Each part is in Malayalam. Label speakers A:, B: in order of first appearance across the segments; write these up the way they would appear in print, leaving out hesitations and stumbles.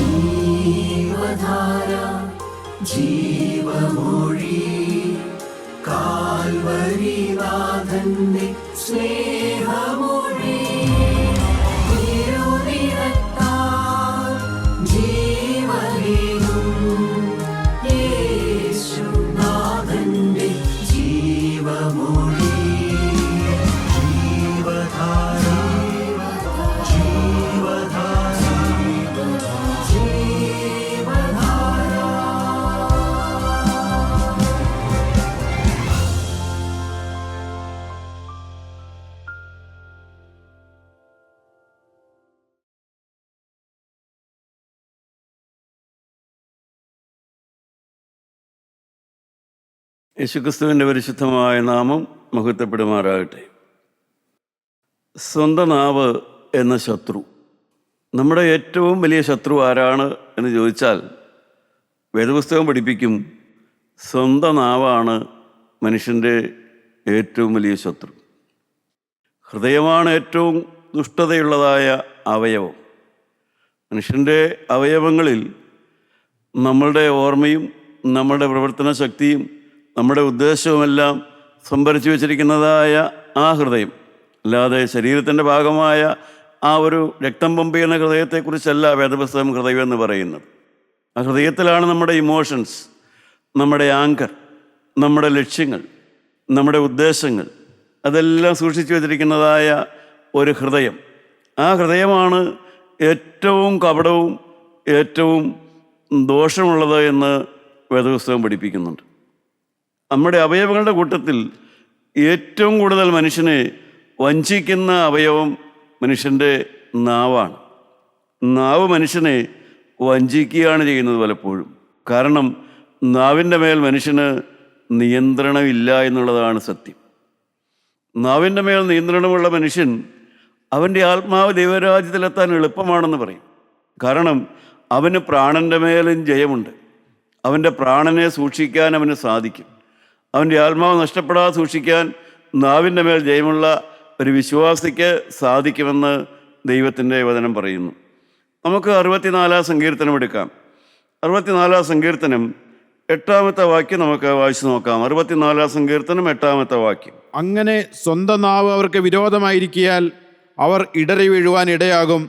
A: ജീവധാര ജീവമൊഴി കാൽവരിനാഥന്റെ സ്നേഹമൊഴി തിരുനിറത്താൽ ജീവനേകും യേശുനാഥന്റെ ജീവമൊഴി ജീവധാര ജീവധാര ജീവധാര.
B: യേശുക്രിസ്തുവിൻ്റെ പരിശുദ്ധമായ നാമം മഹത്വപ്പെടുമാറാകട്ടെ. സ്വന്തം നാവ് എന്ന ശത്രു. നമ്മുടെ ഏറ്റവും വലിയ ശത്രു ആരാണ് എന്ന് ചോദിച്ചാൽ വേദപുസ്തകം പഠിപ്പിക്കും, സ്വന്തം നാവാണ് മനുഷ്യൻ്റെ ഏറ്റവും വലിയ ശത്രു. ഹൃദയമാണ് ഏറ്റവും ദുഷ്ടതയുള്ളതായ അവയവം. മനുഷ്യൻ്റെ അവയവങ്ങളിൽ നമ്മളുടെ ഓർമ്മയും നമ്മുടെ പ്രവർത്തന ശക്തിയും നമ്മുടെ ഉദ്ദേശവുമെല്ലാം സംഭരിച്ചു വച്ചിരിക്കുന്നതായ ആ ഹൃദയം, അല്ലാതെ ശരീരത്തിൻ്റെ ഭാഗമായ ആ ഒരു രക്തം പമ്പ് ചെയ്യുന്ന ഹൃദയത്തെക്കുറിച്ചല്ല വേദപുസ്തകം ഹൃദയം എന്ന് പറയുന്നത്. ആ ഹൃദയത്തിലാണ് നമ്മുടെ ഇമോഷൻസ്, നമ്മുടെ ആങ്കർ, നമ്മുടെ ലക്ഷ്യങ്ങൾ, നമ്മുടെ ഉദ്ദേശങ്ങൾ അതെല്ലാം സൂക്ഷിച്ചു വച്ചിരിക്കുന്നതായ ഒരു ഹൃദയം. ആ ഹൃദയമാണ് ഏറ്റവും കപടവും ഏറ്റവും ദോഷമുള്ളത് എന്ന് വേദപുസ്തകം പഠിപ്പിക്കുന്നുണ്ട്. നമ്മുടെ അവയവങ്ങളുടെ കൂട്ടത്തിൽ ഏറ്റവും കൂടുതൽ മനുഷ്യനെ വഞ്ചിക്കുന്ന അവയവം മനുഷ്യൻ്റെ നാവാണ്. നാവ് മനുഷ്യനെ വഞ്ചിക്കുകയാണ് ചെയ്യുന്നത് പലപ്പോഴും. കാരണം നാവിൻ്റെ മേൽ മനുഷ്യന് നിയന്ത്രണമില്ല എന്നുള്ളതാണ് സത്യം. നാവിൻ്റെ മേൽ നിയന്ത്രണമുള്ള മനുഷ്യൻ അവൻ്റെ ആത്മാവ് ദൈവരാജ്യത്തിലെത്താൻ എളുപ്പമാണെന്ന് പറയും. കാരണം അവന് പ്രാണൻ്റെ മേലും ജയമുണ്ട്. അവൻ്റെ പ്രാണനെ സൂക്ഷിക്കാൻ അവന് സാധിക്കും. അവൻ്റെ ആത്മാവ് നഷ്ടപ്പെടാതെ സൂക്ഷിക്കാൻ നാവിൻ്റെ മേൽ ജയമുള്ള ഒരു വിശ്വാസിക്ക് സാധിക്കുമെന്ന് ദൈവത്തിൻ്റെ വചനം പറയുന്നു. നമുക്ക് 64 സങ്കീർത്തനം എടുക്കാം. 64 സങ്കീർത്തനം 8-ാമത്തെ വാക്യം നമുക്ക് വായിച്ചു നോക്കാം. 64 സങ്കീർത്തനം 8-ാമത്തെ വാക്യം.
C: അങ്ങനെ സ്വന്തം നാവ് അവർക്ക് വിരോധമായിരിക്കിയാൽ അവർ ഇടറി വീഴുവാൻ ഇടയാകും.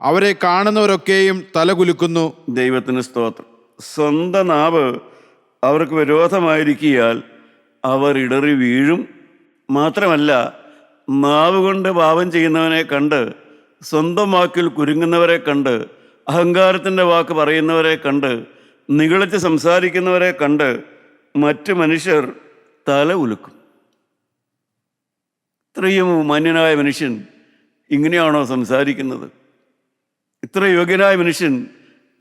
C: അവരെ കാണുന്നവരൊക്കെയും തലകുലുക്കുന്നു.
B: ദൈവത്തിന് സ്തോത്രം. സ്വന്തം നാവ് അവർക്ക് വിരോധമായിരിക്കിയാൽ അവർ ഇടറി വീഴും. മാത്രമല്ല, നാവ് കൊണ്ട് പാപം ചെയ്യുന്നവനെ കണ്ട്, സ്വന്തം വാക്കിൽ കുരുങ്ങുന്നവരെ കണ്ട്, അഹങ്കാരത്തിൻ്റെ വാക്ക് പറയുന്നവരെ കണ്ട്, നിഗളിച്ച് സംസാരിക്കുന്നവരെ കണ്ട് മറ്റ് മനുഷ്യർ തല ഉലുക്കും. ഇത്രയും മാന്യനായ മനുഷ്യൻ ഇങ്ങനെയാണോ സംസാരിക്കുന്നത്? ഇത്ര യോഗ്യനായ മനുഷ്യൻ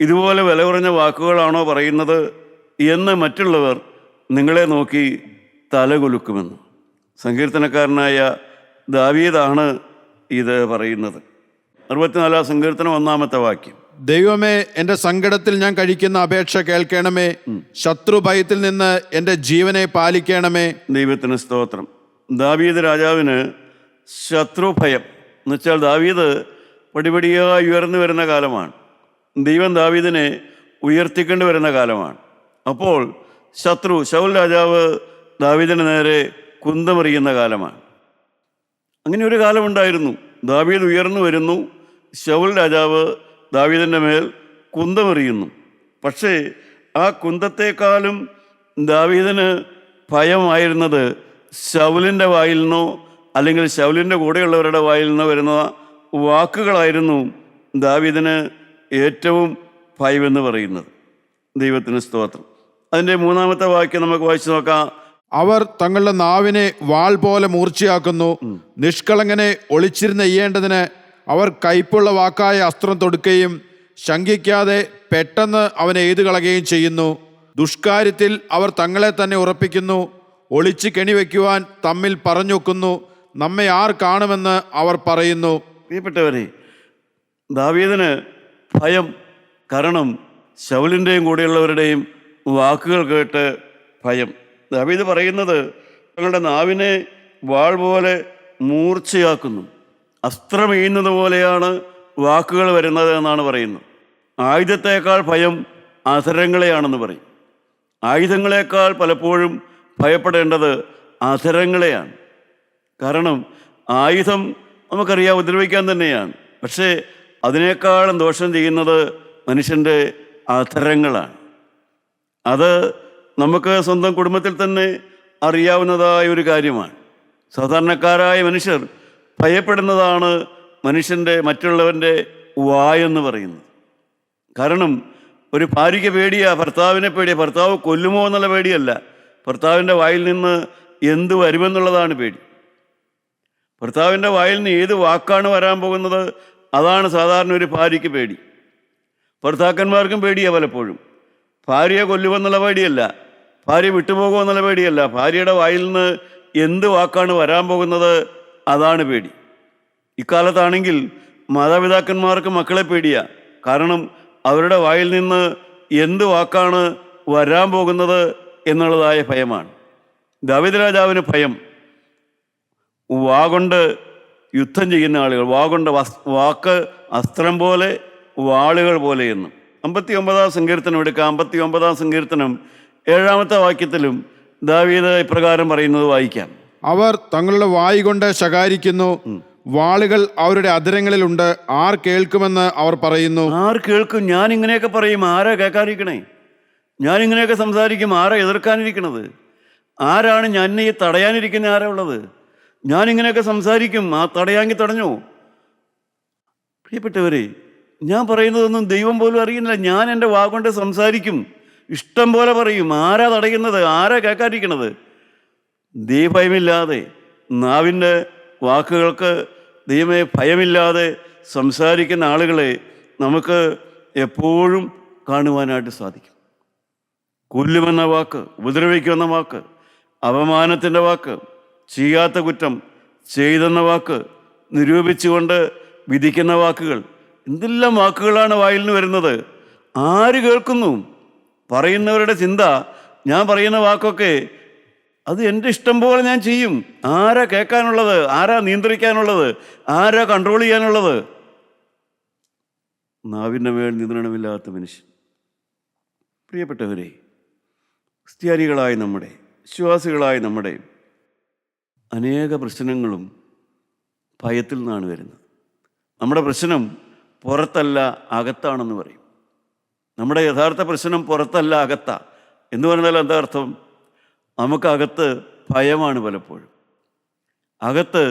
B: ഇതുപോലെ വില കുറഞ്ഞ വാക്കുകളാണോ പറയുന്നത് എന്ന് മറ്റുള്ളവർ നിങ്ങളെ നോക്കി തലകുലുക്കുമെന്ന്. സങ്കീർത്തനക്കാരനായ ദാവീദാണ് ഇത് പറയുന്നത്. 64 സങ്കീർത്തനം 1-ാമത്തെ വാക്യം.
C: ദൈവമേ, എൻ്റെ സങ്കടത്തിൽ ഞാൻ കഴിക്കുന്ന അപേക്ഷ കേൾക്കണമേ. ശത്രു ഭയത്തിൽ നിന്ന് എൻ്റെ ജീവനെ പാലിക്കണമേ.
B: ദൈവത്തിന് സ്തോത്രം. ദാവീദ് രാജാവിന് ശത്രുഭയം എന്ന് വെച്ചാൽ ദാവീദ് പടിപടിയായി ഉയർന്നു വരുന്ന കാലമാണ്. ദൈവം ദാവീദിനെ ഉയർത്തിക്കൊണ്ട് വരുന്ന കാലമാണ്. അപ്പോൾ ശൗൽ രാജാവ് ദാവീദിന് നേരെ കുന്തമെറിയുന്ന കാലമാണ്. അങ്ങനെ ഒരു കാലമുണ്ടായിരുന്നു. ദാവീദ് ഉയർന്നു വരുന്നു, ശൗൽ രാജാവ് ദാവീദിൻ്റെ മേൽ കുന്തമെറിയുന്നു. പക്ഷേ ആ കുന്തത്തെക്കാളും ദാവീദിന് ഭയമായിരുന്നത് ശൗലിൻ്റെ വായിൽ നിന്നോ അല്ലെങ്കിൽ ശൗലിൻ്റെ കൂടെയുള്ളവരുടെ വായിൽ നിന്നോ വരുന്ന വാക്കുകളായിരുന്നു ദാവീദിന് ഏറ്റവും ഭയമെന്ന് പറയുന്നത്. ദൈവത്തിന് സ്തോത്രം. അതിൻ്റെ 3-ാമത്തെ വാക്യം നമുക്ക് വായിച്ചു നോക്കാം.
C: അവർ തങ്ങളുടെ നാവിനെ വാൾ പോലെ മൂർച്ചയാക്കുന്നു. നിഷ്കളങ്കനെ ഒളിച്ചിരുന്നെയ്യേണ്ടതിന് അവർ കയ്പുള്ള വാക്കായ അസ്ത്രം തൊടുക്കുകയും ശങ്കിക്കാതെ പെട്ടെന്ന് അവനെ എയ്തു കളയുകയും ചെയ്യുന്നു. ദുഷ്കാര്യത്തിൽ അവർ തങ്ങളെ തന്നെ ഉറപ്പിക്കുന്നു. ഒളിച്ച് കെണിവെക്കുവാൻ തമ്മിൽ പറഞ്ഞൊക്കുന്നു. നമ്മെ ആർ കാണുമെന്ന് അവർ പറയുന്നു.
B: പ്രിയപ്പെട്ടവരെ, ദാവീദിന് ഭയം. കാരണം ശൗലിൻ്റെയും കൂടെയുള്ളവരുടെയും വാക്കുകൾ കേട്ട് ഭയം. ദാവീദ് പറയുന്നത് തങ്ങളുടെ നാവിനെ വാൾ പോലെ മൂർച്ചയാക്കുന്നു. അസ്ത്രം എയ്യുന്നത് പോലെയാണ് വാക്കുകൾ വരുന്നത് എന്നാണ് പറയുന്നത്. ആയുധത്തേക്കാൾ ഭയം അധരങ്ങളെയാണെന്ന് പറയും. ആയുധങ്ങളെക്കാൾ പലപ്പോഴും ഭയപ്പെടേണ്ടത് അധരങ്ങളെയാണ്. കാരണം ആയുധം നമുക്കറിയാം ഉപദ്രവിക്കാൻ തന്നെയാണ്. പക്ഷേ അതിനേക്കാളും ദോഷം ചെയ്യുന്നത് മനുഷ്യൻ്റെ അധരങ്ങളാണ്. അത് നമുക്ക് സ്വന്തം കുടുംബത്തിൽ തന്നെ അറിയാവുന്നതായ ഒരു കാര്യമാണ്. സാധാരണക്കാരായ മനുഷ്യർ ഭയപ്പെടുന്നതാണ് മറ്റുള്ളവൻ്റെ വായെന്ന് പറയുന്നത്. കാരണം ഒരു ഭാര്യയ്ക്ക് പേടിയാ, ഭർത്താവിനെ പേടിയാ. ഭർത്താവ് കൊല്ലുമോ എന്നുള്ള പേടിയല്ല, ഭർത്താവിൻ്റെ വായിൽ നിന്ന് എന്ത് വരുമെന്നുള്ളതാണ് പേടി. ഭർത്താവിൻ്റെ വായിൽ നിന്ന് ഏത് വാക്കാണ് വരാൻ പോകുന്നത്, അതാണ് സാധാരണ ഒരു ഭാര്യയ്ക്ക് പേടി. ഭർത്താക്കന്മാർക്കും പേടിയാ പലപ്പോഴും. ഭാര്യയെ കൊല്ലുമെന്നുള്ള പേടിയല്ല, ഭാര്യ വിട്ടുപോകുമെന്നുള്ള പേടിയല്ല, ഭാര്യയുടെ വായിൽ നിന്ന് എന്ത് വാക്കാണ് വരാൻ പോകുന്നത്, അതാണ് പേടി. ഇക്കാലത്താണെങ്കിൽ മാതാപിതാക്കന്മാർക്ക് മക്കളെ പേടിയാ. കാരണം അവരുടെ വായിൽ നിന്ന് എന്ത് വാക്കാണ് വരാൻ പോകുന്നത് എന്നുള്ളതായ ഭയമാണ്. ദാവീദ് രാജാവിന് ഭയം. വാഗൊണ്ട് യുദ്ധം ചെയ്യുന്ന ആളുകൾ, വാക്ക് അസ്ത്രം പോലെ, വാളുകൾ പോലെ എന്നും. 59-ാം സങ്കീർത്തനം എടുക്കാം. 59-ാം സങ്കീർത്തനം 7-ാമത്തെ വാക്യത്തിലും ദാവീദ് ഇപ്രകാരം പറയുന്നത് വായിക്കാം.
C: അവർ തങ്ങളുടെ വായ് കൊണ്ട് ശകാരിക്കുന്നു, വാളുകൾ അവരുടെ അധരങ്ങളിലുണ്ട്, ആർ കേൾക്കുമെന്ന് അവർ പറയുന്നു.
B: ആർ കേൾക്കും? ഞാൻ ഇങ്ങനെയൊക്കെ പറയും, ആരാ കേൾക്കാതിരിക്കണേ? ഞാൻ ഇങ്ങനെയൊക്കെ സംസാരിക്കും, ആരാ എതിർക്കാനിരിക്കണത്? ആരാണ് എന്നെ ഈ തടയാനിരിക്കുന്ന? ആരാ ഉള്ളത്? ഞാനിങ്ങനെയൊക്കെ സംസാരിക്കും, ആ തടയാമെങ്കിൽ തടഞ്ഞോ? പ്രിയപ്പെട്ടവരെ, ഞാൻ പറയുന്നതൊന്നും ദൈവം പോലും അറിയുന്നില്ല. ഞാൻ എൻ്റെ വാഗൊണ്ട് സംസാരിക്കും, ഇഷ്ടം പോലെ പറയും. ആരാ തടയുന്നത്? ആരാ കേൾക്കാതിരിക്കണത്? ദൈവഭയമില്ലാതെ, നാവിൻ്റെ വാക്കുകൾക്ക് ദൈവമേ ഭയമില്ലാതെ സംസാരിക്കുന്ന ആളുകളെ നമുക്ക് എപ്പോഴും കാണുവാനായിട്ട് സാധിക്കും. കൊല്ലുമെന്ന വാക്ക്, ഉപദ്രവിക്കുമെന്ന വാക്ക്, അപമാനത്തിൻ്റെ വാക്ക്, ചെയ്യാത്ത കുറ്റം ചെയ്തെന്ന വാക്ക്, നിരൂപിച്ചുകൊണ്ട് വിധിക്കുന്ന വാക്കുകൾ, എന്തെല്ലാം വാക്കുകളാണ് വായിൽ നിന്ന് വരുന്നത്. ആര് കേൾക്കുന്നു? പറയുന്നവരുടെ ചിന്ത, ഞാൻ പറയുന്ന വാക്കൊക്കെ അത് എൻ്റെ ഇഷ്ടം പോലെ ഞാൻ ചെയ്യും. ആരാ കേൾക്കാനുള്ളത്? ആരാ നിയന്ത്രിക്കാനുള്ളത്? ആരാ കൺട്രോൾ ചെയ്യാനുള്ളത്? നാവിൻ്റെ മേൽ നിയന്ത്രണമില്ലാത്ത മനുഷ്യൻ. പ്രിയപ്പെട്ടവരെ, ക്രിസ്ത്യാനികളായ നമ്മുടെ, വിശ്വാസികളായ നമ്മുടെ അനേക പ്രശ്നങ്ങളും ഭയത്തിൽ നിന്നാണ് വരുന്നത്. നമ്മുടെ പ്രശ്നം പുറത്തല്ല, അകത്താണെന്ന് പറയും. നമ്മുടെ യഥാർത്ഥ പ്രശ്നം പുറത്തല്ല, അകത്താ. എന്ന് പറഞ്ഞാൽ എന്താ അർത്ഥം? നമുക്കകത്ത് ഭയമാണ്. പലപ്പോഴും അകത്ത്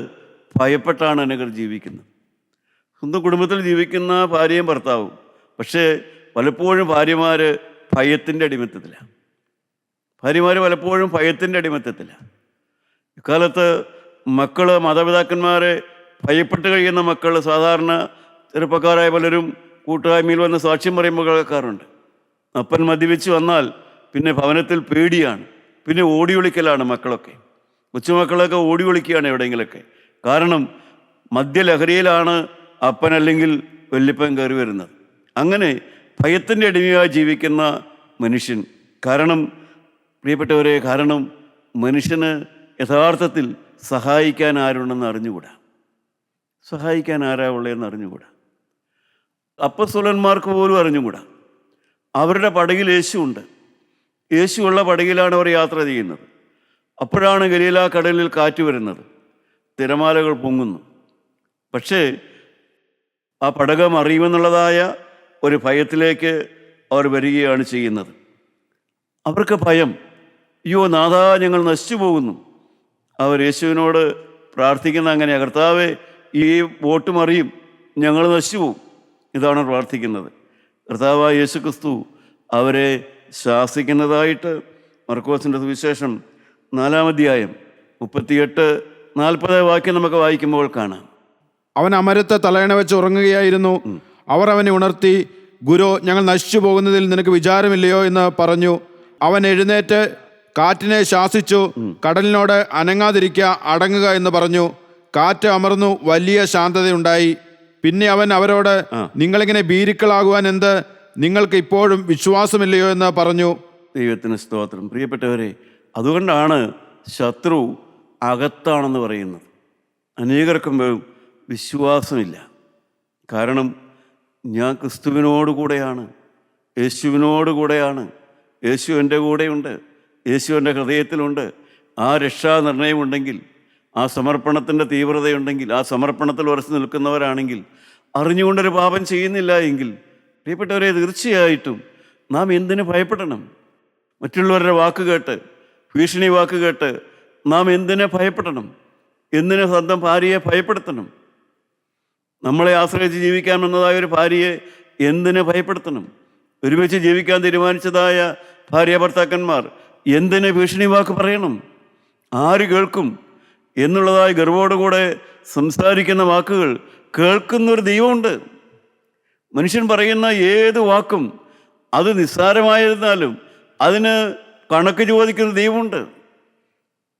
B: ഭയപ്പെട്ടാണ് അനേകർ ജീവിക്കുന്നത്. സ്വന്തം കുടുംബത്തിൽ ജീവിക്കുന്ന ഭാര്യയും ഭർത്താവും. പക്ഷേ പലപ്പോഴും ഭാര്യമാർ ഭയത്തിൻ്റെ അടിമത്തത്തിലാണ്. ഇക്കാലത്ത് മക്കൾ, മാതാപിതാക്കന്മാരെ ഭയപ്പെട്ട് കഴിയുന്ന മക്കൾ, സാധാരണ ചെറുപ്പക്കാരായ പലരും കൂട്ടായ്മയിൽ വന്ന് സാക്ഷ്യം പറയുമ്പോൾ കേൾക്കാറുണ്ട്. അപ്പൻ മദ്യപിച്ച് വന്നാൽ പിന്നെ ഭവനത്തിൽ പേടിയാണ്, പിന്നെ ഓടി ഒളിക്കലാണ് മക്കളൊക്കെ. കൊച്ചുമക്കളൊക്കെ ഓടി ഒളിക്കുകയാണ് എവിടെയെങ്കിലൊക്കെ. കാരണം മദ്യലഹരിയിലാണ് അപ്പൻ അല്ലെങ്കിൽ വല്യപ്പൻ കയറി വരുന്നത്. അങ്ങനെ ഭയത്തിൻ്റെ അടിമയായി ജീവിക്കുന്ന മനുഷ്യൻ. കാരണം പ്രിയപ്പെട്ടവരെ, കാരണം മനുഷ്യന് യഥാർത്ഥത്തിൽ സഹായിക്കാൻ ആരുണ്ടെന്ന് അറിഞ്ഞുകൂടാ. സഹായിക്കാൻ ആരാ ഉള്ളതെന്ന് അറിഞ്ഞുകൂടാ. അപ്പസ്തോലന്മാർക്ക് പോലും അറിഞ്ഞുകൂടാ. അവരുടെ പടകിൽ യേശുവുണ്ട്. യേശുവുള്ള പടകിലാണ് അവർ യാത്ര ചെയ്യുന്നത്. അപ്പോഴാണ് ഗലീല കടലിൽ കാറ്റ് വരുന്നത്, തിരമാലകൾ പൊങ്ങുന്നു. പക്ഷേ ആ പടകം അറിയുമെന്നുള്ളതായ ഒരു ഭയത്തിലേക്ക് അവർ വരികയാണ് ചെയ്യുന്നത്. അവർക്ക് ഭയം, അയ്യോ നാഥാ, ഞങ്ങൾ നശിച്ചു പോകുന്നു. അവർ യേശുവിനോട് പ്രാർത്ഥിക്കുന്ന അങ്ങനെയാണ്, കർത്താവേ ഈ ബോട്ട് മറിയും, ഞങ്ങൾ നശിച്ചു പോകും. ഇതാണ് പ്രാർത്ഥിക്കുന്നത്. കർത്താവായ യേശു ക്രിസ്തു അവരെ ശാസിക്കുന്നതായിട്ട് മർക്കോസിൻ്റെ സുവിശേഷം 4-ാം അധ്യായം 38-40 വാക്യം നമുക്ക് വായിക്കുമ്പോൾ കാണാം.
C: അവൻ അമരത്ത് തലയണ വെച്ച് ഉറങ്ങുകയായിരുന്നു. അവർ അവനെ ഉണർത്തി, ഗുരു, ഞങ്ങൾ നശിച്ചു പോകുന്നതിൽ നിനക്ക് വിചാരമില്ലയോ എന്ന് പറഞ്ഞു. അവൻ എഴുന്നേറ്റ് കാറ്റിനെ ശാസിച്ചു, കടലിനോട് അനങ്ങാതിരിക്കുക, അടങ്ങുക എന്ന് പറഞ്ഞു. കാറ്റ് അമർന്നു, വലിയ ശാന്തതയുണ്ടായി. പിന്നെ അവൻ അവരോട്, നിങ്ങളിങ്ങനെ ഭീരുക്കളാകുവാൻ എന്ത്? നിങ്ങൾക്ക് ഇപ്പോഴും വിശ്വാസമില്ലയോ എന്ന് പറഞ്ഞു.
B: ദൈവത്തിന് സ്തോത്രം. പ്രിയപ്പെട്ടവരെ, അതുകൊണ്ടാണ് ശത്രു അകത്താണെന്ന് പറയുന്നത്. അനേകർക്കും വിശ്വാസമില്ല. കാരണം ഞാൻ ക്രിസ്തുവിനോട് കൂടെയാണ്, യേശുവിനോട് കൂടെയാണ്, യേശു എൻ്റെ കൂടെയുണ്ട്, യേശു എൻ്റെ ഹൃദയത്തിലുണ്ട്. ആ രക്ഷാനിർണയമുണ്ടെങ്കിൽ, ആ സമർപ്പണത്തിൻ്റെ തീവ്രതയുണ്ടെങ്കിൽ, ആ സമർപ്പണത്തിൽ ഉറച്ചു നിൽക്കുന്നവരാണെങ്കിൽ, അറിഞ്ഞുകൊണ്ടൊരു പാപം ചെയ്യുന്നില്ല എങ്കിൽ, പ്രിയപ്പെട്ടവരെ, തീർച്ചയായിട്ടും നാം എന്തിനു ഭയപ്പെടണം? മറ്റുള്ളവരുടെ വാക്ക് കേട്ട്, ഭീഷണി വാക്ക് കേട്ട് നാം എന്തിനെ ഭയപ്പെടണം? എന്തിന് സ്വന്തം ഭാര്യയെ ഭയപ്പെടുത്തണം? നമ്മളെ ആശ്രയിച്ച് ജീവിക്കാമെന്നതായ ഒരു ഭാര്യയെ എന്തിന് ഭയപ്പെടുത്തണം? ഒരുമിച്ച് ജീവിക്കാൻ തീരുമാനിച്ചതായ ഭാര്യ ഭർത്താക്കന്മാർ എന്തിന് ഭീഷണി വാക്ക് പറയണം? ആര് കേൾക്കും എന്നുള്ളതായ ഗർവോടുകൂടെ സംസാരിക്കുന്ന വാക്കുകൾ കേൾക്കുന്നൊരു ദൈവമുണ്ട്. മനുഷ്യൻ പറയുന്ന ഏത് വാക്കും അത് നിസ്സാരമായിരുന്നാലും അതിന് കണക്ക് ചോദിക്കുന്ന ദൈവമുണ്ട്.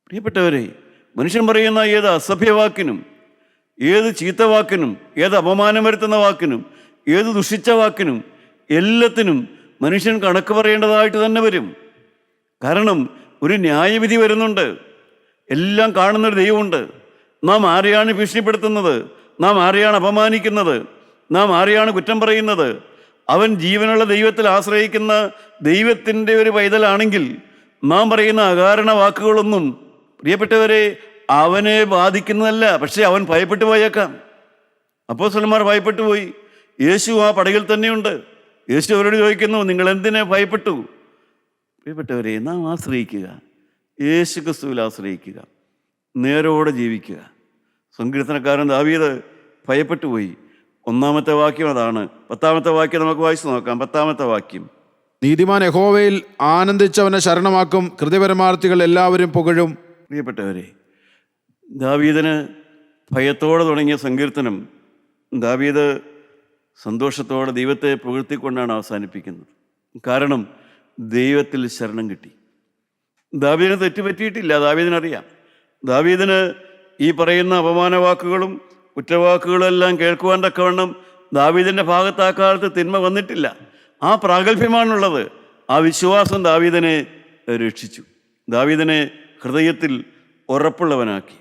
B: പ്രിയപ്പെട്ടവരെ, മനുഷ്യൻ പറയുന്ന ഏത് അസഭ്യവാക്കിനും, ഏത് ചീത്തവാക്കിനും, ഏത് അപമാനം വരുത്തുന്ന വാക്കിനും, ഏത് ദുഷിച്ച വാക്കിനും, എല്ലാത്തിനും മനുഷ്യൻ കണക്ക് പറയേണ്ടതായിട്ട് തന്നെ വരും. കാരണം ഒരു ന്യായവിധി വരുന്നുണ്ട്. എല്ലാം കാണുന്നൊരു ദൈവമുണ്ട്. നാം ആരെയാണ് ഭീഷണിപ്പെടുത്തുന്നത്? നാം ആരെയാണ് അപമാനിക്കുന്നത്? നാം ആരെയാണ് കുറ്റം പറയുന്നത്? അവൻ ജീവനുള്ള ദൈവത്തിൽ ആശ്രയിക്കുന്ന ദൈവത്തിൻ്റെ ഒരു പൈതലാണെങ്കിൽ നാം പറയുന്ന അകാരണ വാക്കുകളൊന്നും, പ്രിയപ്പെട്ടവരെ, അവനെ ബാധിക്കുന്നതല്ല. പക്ഷേ അവൻ ഭയപ്പെട്ടു പോയേക്കാം. അപ്പോസ്തലന്മാർ ഭയപ്പെട്ടു പോയി. യേശു ആ പടകിൽ തന്നെയുണ്ട്. യേശു അവരോട് ചോദിക്കുന്നു, നിങ്ങൾ എന്തിനെ ഭയപ്പെട്ടു? പ്രിയപ്പെട്ടവരെ, നാം ആശ്രയിക്കുക, യേശു ക്രിസ്തുവിൽ ആശ്രയിക്കുക, നേരോടെ ജീവിക്കുക. സങ്കീർത്തനക്കാരൻ ദാവീദ് ഭയപ്പെട്ടു പോയി. 1-ാമത്തെ വാക്യം അതാണ്. 10-ാമത്തെ വാക്യം നമുക്ക് വായിച്ചു നോക്കാം. 10-ാമത്തെ വാക്യം:
C: നീതിമാൻ യഹോവയിൽ ആനന്ദിച്ചവനെ ശരണമാക്കും, കൃത്യപരമാർത്ഥികൾ എല്ലാവരും പുകഴും.
B: പ്രിയപ്പെട്ടവരെ, ദാവീദിന് ഭയത്തോടെ തുടങ്ങിയ സങ്കീർത്തനം ദാവീദ് സന്തോഷത്തോടെ ദൈവത്തെ പുകഴ്ത്തിക്കൊണ്ടാണ് അവസാനിപ്പിക്കുന്നത്. കാരണം ദൈവത്തിൽ ശരണം കിട്ടി. ദാവീദിന് തെറ്റുപറ്റിയിട്ടില്ല. ദാവീദിനറിയാം. ദാവീദിന് ഈ പറയുന്ന അപമാന വാക്കുകളും കുറ്റവാക്കുകളും എല്ലാം കേൾക്കുവാൻ തക്കവണ്ണം ദാവീദിൻ്റെ ഭാഗത്ത് ആ കാലത്ത് തിന്മ വന്നിട്ടില്ല. ആ പ്രാഗൽഭ്യമാണുള്ളത്. ആ വിശ്വാസം ദാവീദിനെ രക്ഷിച്ചു, ദാവീദിനെ ഹൃദയത്തിൽ ഉറപ്പുള്ളവനാക്കി.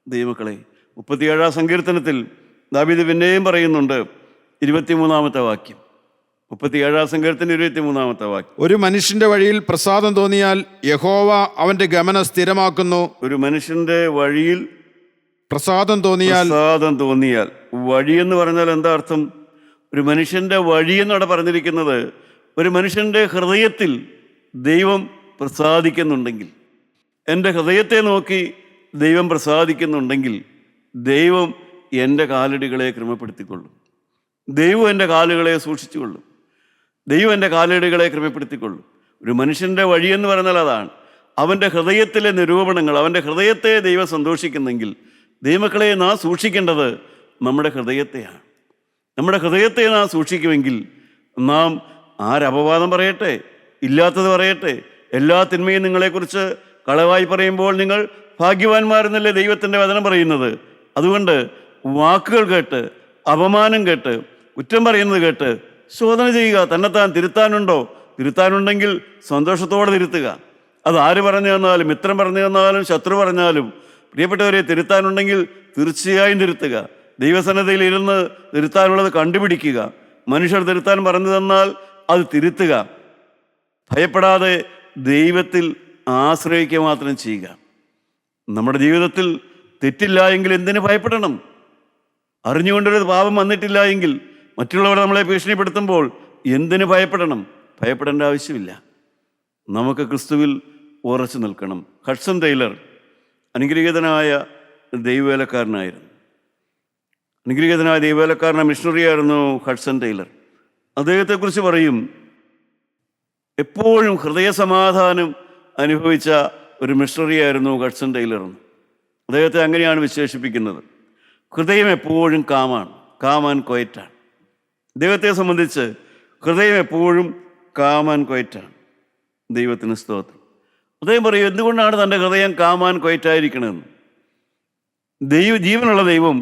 B: ദൈവമക്കളെ, 37-ാം സങ്കീർത്തനത്തിൽ ദാവീദ് പിന്നെയും പറയുന്നുണ്ട്. 23-ാമത്തെ വാക്യം, 37-ാം സങ്കീർത്തനം 23-ാമത്തെ വാക്യം:
C: ഒരു മനുഷ്യന്റെ വഴിയിൽ പ്രസാദം തോന്നിയാൽ യഹോവ അവന്റെ ഗമനം സ്ഥിരമാക്കുന്നു.
B: ഒരു മനുഷ്യന്റെ വഴിയിൽ
C: പ്രസാദം തോന്നിയാൽ
B: വഴിയെന്ന് പറഞ്ഞാൽ എന്താ അർത്ഥം? ഒരു മനുഷ്യൻ്റെ വഴി എന്നവിടെ പറഞ്ഞിരിക്കുന്നത്, ഒരു മനുഷ്യൻ്റെ ഹൃദയത്തിൽ ദൈവം പ്രസാദിക്കുന്നുണ്ടെങ്കിൽ, എൻ്റെ ഹൃദയത്തെ നോക്കി ദൈവം പ്രസാദിക്കുന്നുണ്ടെങ്കിൽ, ദൈവം എൻ്റെ കാലടികളെ ക്രമപ്പെടുത്തിക്കൊള്ളും. ദൈവം എൻ്റെ കാലുകളെ സൂക്ഷിച്ചുകൊള്ളും. ദൈവം എൻ്റെ കാലടികളെ ക്രമപ്പെടുത്തിക്കൊള്ളും. ഒരു മനുഷ്യൻ്റെ വഴിയെന്ന് പറഞ്ഞാൽ അതാണ്. അവൻ്റെ ഹൃദയത്തിലെ നിരൂപണങ്ങൾ, അവൻ്റെ ഹൃദയത്തെ ദൈവം സന്തോഷിക്കുന്നെങ്കിൽ, ദൈവമക്കളെ, നാം സൂക്ഷിക്കേണ്ടത് നമ്മുടെ ഹൃദയത്തെയാണ്. നമ്മുടെ ഹൃദയത്തെ നാം സൂക്ഷിക്കുമെങ്കിൽ നാം ആരപവാദം പറയട്ടെ, ഇല്ലാത്തത് പറയട്ടെ, എല്ലാ തിന്മയും നിങ്ങളെക്കുറിച്ച് കളവായി പറയുമ്പോൾ നിങ്ങൾ ഭാഗ്യവാന്മാരെന്നല്ലേ ദൈവത്തിൻ്റെ വചനം പറയുന്നത്. അതുകൊണ്ട് വാക്കുകൾ കേട്ട്, അപമാനം കേട്ട്, കുറ്റം പറയുന്നത് കേട്ട് ശോധന ചെയ്യുക. തന്നെത്താൻ തിരുത്താനുണ്ടെങ്കിൽ സന്തോഷത്തോടെ തിരുത്തുക. അത് ആര് പറഞ്ഞു തന്നാലും, മിത്രം പറഞ്ഞു തന്നാലും, ശത്രു പറഞ്ഞാലും, പ്രിയപ്പെട്ടവരെ, തിരുത്താനുണ്ടെങ്കിൽ തീർച്ചയായും തിരുത്തുക. ദൈവസന്നദ്ധയിൽ ഇരുന്ന് തിരുത്താനുള്ളത് കണ്ടുപിടിക്കുക. മനുഷ്യർ തിരുത്താൻ പറഞ്ഞു തന്നാൽ അത് തിരുത്തുക. ഭയപ്പെടാതെ ദൈവത്തിൽ ആശ്രയിക്കുക മാത്രം ചെയ്യുക. നമ്മുടെ ജീവിതത്തിൽ തെറ്റില്ല എങ്കിൽ എന്തിനു ഭയപ്പെടണം? അറിഞ്ഞുകൊണ്ടൊരു പാപം വന്നിട്ടില്ല എങ്കിൽ, മറ്റുള്ളവർ നമ്മളെ ഭീഷണിപ്പെടുത്തുമ്പോൾ എന്തിനു ഭയപ്പെടണം? ഭയപ്പെടേണ്ട ആവശ്യമില്ല. നമുക്ക് ക്രിസ്തുവിൽ ഉറച്ചു നിൽക്കണം. ഹഡ്സൺ ടൈലർ അനുഗ്രഹീതനായ ദൈവവേലക്കാരനായിരുന്നു. അനുഗ്രഹീതനായ ദൈവവേലക്കാരനായ മിഷണറിയായിരുന്നു ഹഡ്സൺ ടൈലർ. അദ്ദേഹത്തെക്കുറിച്ച് പറയും, എപ്പോഴും ഹൃദയസമാധാനം അനുഭവിച്ച ഒരു മിഷണറിയായിരുന്നു ഹഡ്സൺ ടൈലർ എന്ന്. അദ്ദേഹത്തെ അങ്ങനെയാണ് വിശേഷിപ്പിക്കുന്നത്. ഹൃദയം എപ്പോഴും കാം ആൻഡ് ക്വയറ്റാണ്. ദൈവത്തെ സംബന്ധിച്ച് ഹൃദയം എപ്പോഴും കാം ആൻഡ് ക്വയറ്റാണ്. ദൈവത്തിന് സ്തോത്രം. അദ്ദേഹം പറയും, എന്തുകൊണ്ടാണ് തൻ്റെ ഹൃദയം കാം ആൻഡ് ക്വയറ്റായിരിക്കണമെന്ന്? ജീവനുള്ള ദൈവം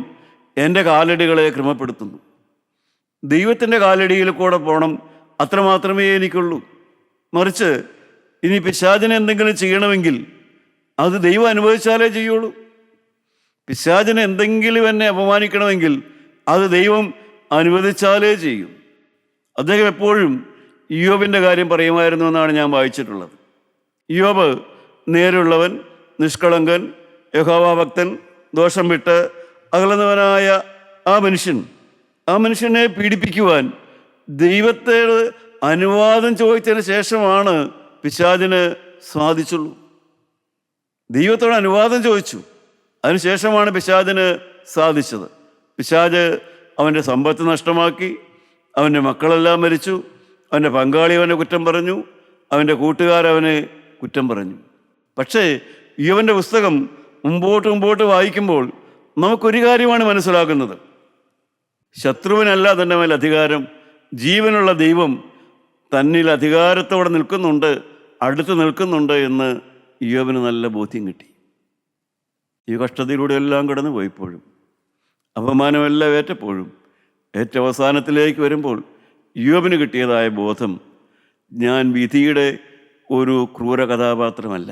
B: എൻ്റെ കാലടികളെ ക്രമപ്പെടുത്തുന്നു. ദൈവത്തിൻ്റെ കാലടിയിൽ കൂടെ പോകണം, അത്രമാത്രമേ എനിക്കുള്ളൂ. മറിച്ച് ഇനി പിശാചിനെ എന്തെങ്കിലും ചെയ്യണമെങ്കിൽ അത് ദൈവം അനുവദിച്ചാലേ ചെയ്യുള്ളൂ. പിശാചിനെ എന്തെങ്കിലും എന്നെ അപമാനിക്കണമെങ്കിൽ അത് ദൈവം അനുവദിച്ചാലേ ചെയ്യും. അദ്ദേഹം എപ്പോഴും ഇയ്യോബിൻ്റെ കാര്യം പറയുമായിരുന്നു എന്നാണ് ഞാൻ വായിച്ചിട്ടുള്ളത്. ഇയ്യോബ് നേരുള്ളവൻ, നിഷ്കളങ്കൻ, യഹോവാഭക്തൻ, ദോഷം വിട്ട് അകലുന്നവനായ ആ മനുഷ്യനെ പീഡിപ്പിക്കുവാൻ ദൈവത്തെ അനുവാദം ചോദിച്ചതിന് ശേഷമാണ് പിശാചിന് സാധിച്ചുള്ളൂ. ദൈവത്തോട് അനുവാദം ചോദിച്ചു, അതിനുശേഷമാണ് പിശാചിന് സാധിച്ചത്. പിശാച് അവൻ്റെ സമ്പത്ത് നഷ്ടമാക്കി, അവൻ്റെ മക്കളെല്ലാം മരിച്ചു, അവൻ്റെ പങ്കാളി അവനെ കുറ്റം പറഞ്ഞു, അവൻ്റെ കൂട്ടുകാരവനെ കുറ്റം പറഞ്ഞു. പക്ഷേ ഇയ്യോബിൻ്റെ പുസ്തകം മുമ്പോട്ട് വായിക്കുമ്പോൾ നമുക്കൊരു കാര്യമാണ് മനസ്സിലാക്കുന്നത്. ശത്രുവിനല്ല തൻ്റെ മേൽ അധികാരം, ജീവനുള്ള ദൈവം തന്നിൽ അധികാരത്തോടെ നിൽക്കുന്നുണ്ട്, അടുത്ത് നിൽക്കുന്നുണ്ട് എന്ന് ഇയ്യോബിന് നല്ല ബോധ്യം കിട്ടി. ഈ കഷ്ടതയിലൂടെ എല്ലാം കടന്നു പോയപ്പോഴും, അപമാനമെല്ലാം ഏറ്റപ്പോഴും, ഏറ്റവും അവസാനത്തിലേക്ക് വരുമ്പോൾ ഇയ്യോബിന് കിട്ടിയതായ ബോധം, ഞാൻ വിധിയുടെ ഒരു ക്രൂര കഥാപാത്രമല്ല,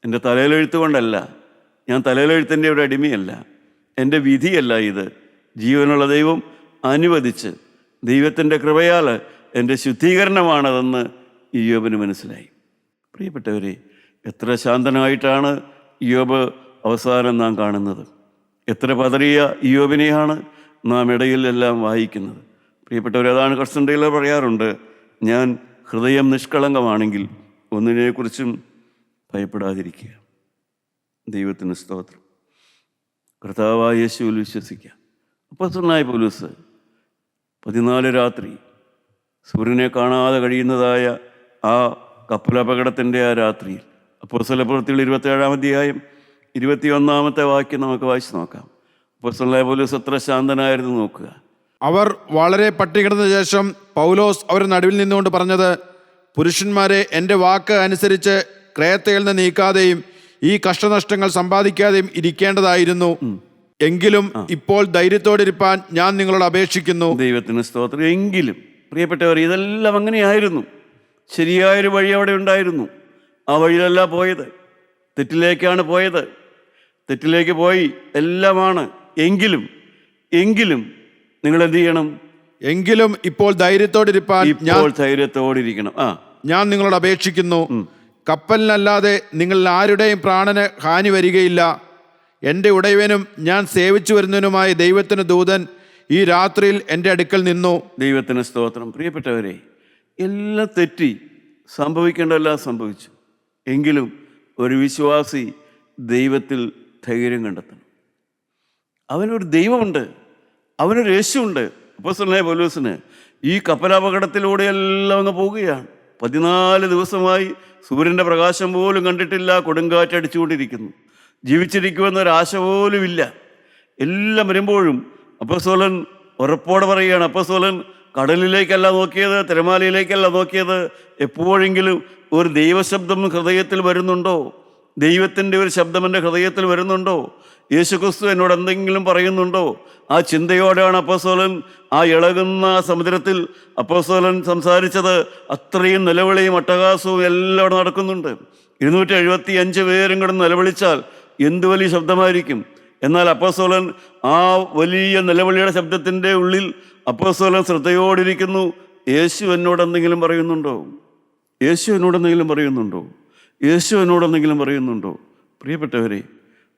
B: എൻ്റെ തലയിലെഴുത്ത് കൊണ്ടല്ല, ഞാൻ തലയിലെഴുത്തിൻ്റെ ഒരു അടിമയല്ല, എൻ്റെ വിധിയല്ല ഇത്, ജീവനുള്ള ദൈവം അനുവദിച്ച് ദൈവത്തിൻ്റെ കൃപയാൽ എൻ്റെ ശുദ്ധീകരണമാണതെന്ന് ഇയ്യോബിന് മനസ്സിലായി. പ്രിയപ്പെട്ടവരെ, എത്ര ശാന്തനായിട്ടാണ് ഇയ്യോബ് അവസാനം നാം കാണുന്നത്. എത്ര പതറിയ ഇയ്യോബിനെയാണ് നാം ഇടയിൽ എല്ലാം വായിക്കുന്നത്. പ്രിയപ്പെട്ടവർ, അതാണ് കർസ്റ്റൻ ടൈലർ പറയാറുണ്ട്, ഞാൻ ഹൃദയം നിഷ്കളങ്കമാണെങ്കിൽ ഒന്നിനെക്കുറിച്ചും ഭയപ്പെടാതിരിക്കുക. ദൈവത്തിന് സ്തോത്രം. കർത്താവായ യേശുവിൽ വിശ്വസിക്കുക. അപ്പോസ്തലനായ പൗലോസ് 14 രാത്രി സൂര്യനെ കാണാതെ കഴിയുന്നതായ ആ കപ്പലപകടത്തിൻ്റെ ആ രാത്രിയിൽ, അപ്പോസ്തല പ്രവൃത്തികൾ 27-ാം അധ്യായം 21-ാമത്തെ വാക്യം നമുക്ക് വായിച്ച് നോക്കാം. അപ്പോസ്തലനായ പൗലോസ് എത്ര ശാന്തനായിരുന്നു നോക്കുക.
C: അവർ വളരെ പട്ടികിടന്ന ശേഷം പൗലോസ് അവരുടെ നടുവിൽ നിന്നുകൊണ്ട് പറഞ്ഞത്, പുരുഷന്മാരെ, എൻ്റെ വാക്ക് അനുസരിച്ച് ക്രേത്തയിൽ നിന്ന് നീക്കാതെയും ഈ കഷ്ടനഷ്ടങ്ങൾ സമ്പാദിക്കാതെയും ഇരിക്കേണ്ടതായിരുന്നു. എങ്കിലും ഇപ്പോൾ ധൈര്യത്തോടിരിപ്പാൻ ഞാൻ നിങ്ങളോട് അപേക്ഷിക്കുന്നു.
B: ദൈവത്തിന് സ്തോത്രം. എങ്കിലും പ്രിയപ്പെട്ടവർ, ഇതെല്ലാം അങ്ങനെയായിരുന്നു. ശരിയായൊരു വഴി അവിടെ ഉണ്ടായിരുന്നു. ആ വഴിയിലല്ല പോയത്, തെറ്റിലേക്കാണ് പോയത്. തെറ്റിലേക്ക് പോയി എല്ലാമാണ്. എങ്കിലും നിങ്ങൾ എന്ത് ചെയ്യണം?
C: എങ്കിലും ഇപ്പോൾ ധൈര്യത്തോടിരിപ്പാൻ
B: ധൈര്യത്തോടിരിക്കണം.
C: ഞാൻ നിങ്ങളോട് അപേക്ഷിക്കുന്നു. കപ്പലിനല്ലാതെ നിങ്ങൾ ആരുടെയും പ്രാണന് ഹാനി വരികയില്ല. എൻ്റെ ഉടയവനും ഞാൻ സേവിച്ചു വരുന്നതിനുമായ ദൈവത്തിന് ദൂതൻ ഈ രാത്രിയിൽ എൻ്റെ അടുക്കൽ നിന്നു.
B: ദൈവത്തിന് സ്തോത്രം. പ്രിയപ്പെട്ടവരെ, എല്ലാം തെറ്റി, സംഭവിക്കേണ്ടതെല്ലാം സംഭവിച്ചു. എങ്കിലും ഒരു വിശ്വാസി ദൈവത്തിൽ ധൈര്യം കണ്ടെത്തണം. അവനൊരു ദൈവമുണ്ട്, അവനൊരു യേശുവുണ്ട്. അപ്പോസ്തലനായ പൗലോസിന് ഈ കപ്പലപകടത്തിലൂടെ എല്ലാം അങ്ങ് പോവുകയാണ്. 14 ദിവസമായി സൂര്യൻ്റെ പ്രകാശം പോലും കണ്ടിട്ടില്ല, കൊടുങ്കാറ്റടിച്ചുകൊണ്ടിരിക്കുന്നു. ജീവിച്ചിരിക്കുമെന്നൊരാശ പോലും ഇല്ല. എല്ലാം വരുമ്പോഴും അപ്പോസ്തലൻ ഉറപ്പോടെ പറയുകയാണ്. അപ്പോസ്തലൻ കടലിലേക്കല്ല നോക്കിയത്, തിരമാലയിലേക്കല്ല നോക്കിയത്. എപ്പോഴെങ്കിലും ഒരു ദൈവശബ്ദം ഹൃദയത്തിൽ വരുന്നുണ്ടോ? ദൈവത്തിൻ്റെ ഒരു ശബ്ദം എൻ്റെ ഹൃദയത്തിൽ വരുന്നുണ്ടോ? യേശുക്രിസ്തു എന്നോട് എന്തെങ്കിലും പറയുന്നുണ്ടോ? ആ ചിന്തയോടെയാണ് അപ്പോസ്തലൻ ആ ഇളകുന്ന സമുദ്രത്തിൽ അപ്പോസ്തലൻ സംസാരിച്ചത്. അത്രയും നിലവിളിയും അട്ടഹാസവും എല്ലാം അവിടെ നടക്കുന്നുണ്ട്. 275 പേരും കൂടെ നിലവിളിച്ചാൽ എന്ത് വലിയ ശബ്ദമായിരിക്കും. എന്നാൽ അപ്പോസ്തലൻ ആ വലിയ നിലവിളിയുടെ ശബ്ദത്തിൻ്റെ ഉള്ളിൽ അപ്പോസ്തലൻ ശ്രദ്ധയോടിരിക്കുന്നു. യേശു എന്നോട് എന്തെങ്കിലും പറയുന്നുണ്ടോ? യേശു എന്നോടെന്തെങ്കിലും പറയുന്നുണ്ടോ? യേശു എന്നോടെന്തെങ്കിലും പറയുന്നുണ്ടോ? പ്രിയപ്പെട്ടവരെ,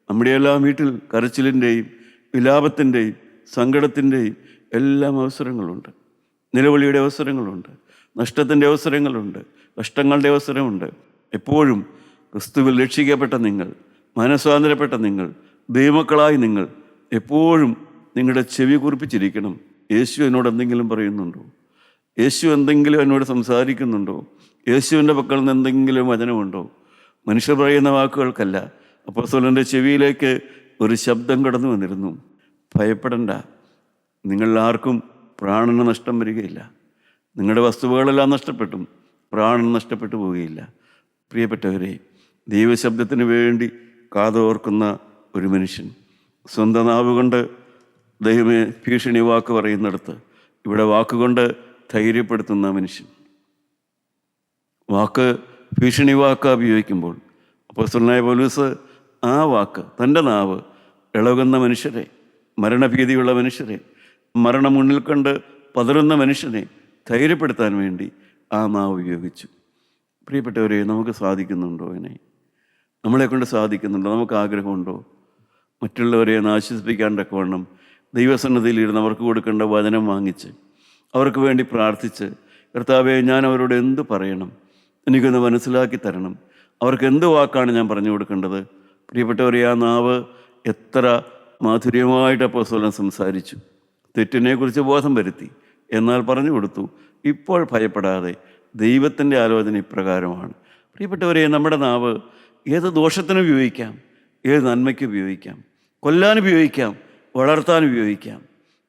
B: നമ്മുടെ എല്ലാം വീട്ടിൽ കരച്ചിലിൻ്റെയും വിലാപത്തിൻ്റെയും സങ്കടത്തിൻ്റെയും എല്ലാം അവസരങ്ങളുണ്ട്. നിലവിളിയുടെ അവസരങ്ങളുണ്ട്, നഷ്ടത്തിൻ്റെ അവസരങ്ങളുണ്ട്, കഷ്ടങ്ങളുടെ അവസരമുണ്ട്. എപ്പോഴും ക്രിസ്തുവിൽ രക്ഷിക്കപ്പെട്ട നിങ്ങൾ, മനസ്വാതന്ത്ര്യപ്പെട്ട നിങ്ങൾ, ദൈവമക്കളായി നിങ്ങൾ എപ്പോഴും നിങ്ങളുടെ ചെവി കുറിപ്പിച്ചിരിക്കണം. യേശു എന്നോട് എന്തെങ്കിലും പറയുന്നുണ്ടോ? യേശു എന്തെങ്കിലും എന്നോട് സംസാരിക്കുന്നുണ്ടോ? യേശുവിൻ്റെ പക്കൽ നിന്ന് എന്തെങ്കിലും വചനമുണ്ടോ? മനുഷ്യർ പറയുന്ന വാക്കുകൾക്കല്ല, അപ്പോസ്തലൻ്റെ ചെവിയിലേക്ക് ഒരു ശബ്ദം കടന്നു വന്നിരുന്നു. ഭയപ്പെടണ്ട, നിങ്ങളിൽ ആർക്കും പ്രാണന് നഷ്ടം വരികയില്ല. നിങ്ങളുടെ വസ്തുവകളെല്ലാം നഷ്ടപ്പെട്ടും പ്രാണൻ നഷ്ടപ്പെട്ടു പോവുകയില്ല. പ്രിയപ്പെട്ടവരെ, ദൈവശബ്ദത്തിന് വേണ്ടി കാതോർക്കുന്ന ഒരു മനുഷ്യൻ, സ്വന്തം നാവുകൊണ്ട് ദൈവമേ ഭീഷണി വാക്ക് പറയുന്നിടത്ത് ഇവിടെ വാക്കുകൊണ്ട് ധൈര്യപ്പെടുത്തുന്ന മനുഷ്യൻ, വാക്ക് ഭീഷണി വാക്ക് ഉപയോഗിക്കുമ്പോൾ അപ്പോസ്തലനായ പൗലോസ് ആ വാക്ക്, തൻ്റെ നാവ് ഇളകുന്ന മനുഷ്യരെ, മരണഭീതിയുള്ള മനുഷ്യരെ, മരണം മുന്നിൽ കണ്ട് പതറുന്ന മനുഷ്യനെ ധൈര്യപ്പെടുത്താൻ വേണ്ടി ആ നാവ് ഉപയോഗിച്ചു. പ്രിയപ്പെട്ടവരെ, നമുക്ക് സാധിക്കുന്നുണ്ടോ? അതിനെ നമ്മളെക്കൊണ്ട് സാധിക്കുന്നുണ്ടോ? നമുക്ക് ആഗ്രഹമുണ്ടോ മറ്റുള്ളവരെ ഒന്ന് ആശ്വസിപ്പിക്കാൻ തക്കവണ്ണം ദൈവസന്നിധിയിലിരുന്ന് അവർക്ക് കൊടുക്കേണ്ട വചനം വാങ്ങിച്ച് അവർക്ക് വേണ്ടി പ്രാർത്ഥിച്ച്, കർത്താവേ, ഞാൻ അവരോട് എന്ത് പറയണം, എനിക്കൊന്ന് മനസ്സിലാക്കി തരണം, അവർക്ക് എന്ത് വാക്കാണ് ഞാൻ പറഞ്ഞു കൊടുക്കേണ്ടത്? പ്രിയപ്പെട്ടവരെ, ആ നാവ് എത്ര മാധുര്യമായിട്ട് അപ്പോസ്തലൻ സംസാരിച്ചു. തെറ്റിനെക്കുറിച്ച് ബോധം വരുത്തി, എന്നാൽ പറഞ്ഞു കൊടുത്തു, ഇപ്പോൾ ഭയപ്പെടാതെ ദൈവത്തിൻ്റെ ആലോചന ഇപ്രകാരമാണ്. പ്രിയപ്പെട്ടവരെ, നമ്മുടെ നാവ് ഏത് ദോഷത്തിനും ഉപയോഗിക്കാം, ഏത് നന്മയ്ക്കും ഉപയോഗിക്കാം, കൊല്ലാൻ ഉപയോഗിക്കാം, വളർത്താൻ ഉപയോഗിക്കാം.